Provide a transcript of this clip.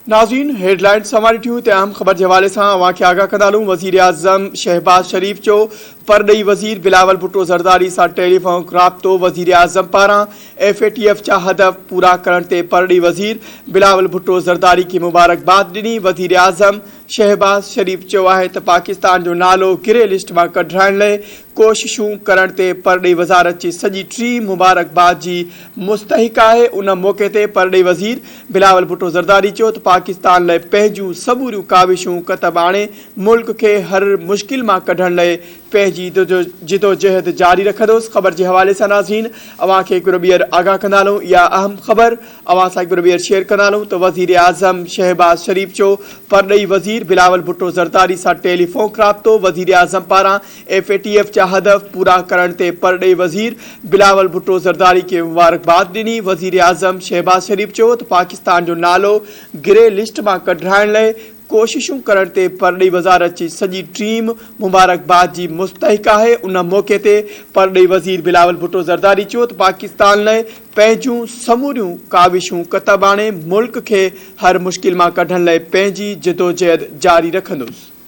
नाज़रीन हेडलाइन समारिटियूं ते अहम ख़बर के हवाले से अवां खे आगाह कंदालूं। वज़ीर आज़म शहबाज शरीफ जो परॾई वज़ीर बिलावल भुट्टो ज़रदारी सां टेलीफोन राब्तो। वज़ीर आज़म पारां FATF जा हदफ पूरा करण ते परॾई वज़ीर बिलावल भुट्टो ज़रदारी की मुबारकबाद ॾिनी। वज़ीर आज़म शहबाज शरीफ चयो आहे त पाकिस्तान जो नालो गिरे लिस्ट मां कढाइण लाइ कोशिशूं करण ते परॾई वज़ारत जी सॼी टीम मुबारकबाद जी मुस्तहिक आहे। उन मौक़े ते परॾई वज़ीर बिलावल भुट्टो ज़रदारी चयो त पाकिस्तान लाइ पंहिंजूं सबूरियूं काविशूं कतब आणे मुल्क खे हर मुश्किल मां कढण लाइ पंहिंजी जिदोजहद जारी रखंदुसि। ख़बर के हवाले से नाज़रीन अवां खे हिकिड़ो ॿीहर आगाह कंदालूं। या अहम ख़बर अवां सां हिकिड़ो ॿीहर शेयर कंदालूं त वज़ीर आज़म शहबाज शरीफ जो परॾई वज़ीर बिलावल भुट्टो ज़रदारी सां टेलीफोन राब्तो। वज़ीर आज़म पारां FATF जा हदफ पूरा करण ते परॾई वज़ीर बिलावल भुट्टो ज़रदारी खे मुबारकबाद ॾिनी। वज़ीर आज़म शहबाज शरीफ चयो त पाकिस्तान जो नालो गिरे लिस्ट मां कढाइण लाइ कोशिशूं करण ते परॾई वज़ारत जी सॼी टीम मुबारकबाद जी मुस्तहिक आहे। उन मौक़े ते परॾई वज़ीर बिलावल भुट्टो ज़रदारी चयो त पाकिस्तान लाइ पंहिंजूं समूरियूं काविशूं कतब आणे मुल्क खे हर मुश्किल मां कढण लाइ पंहिंजी जिदोजहद जारी रखंदुसि।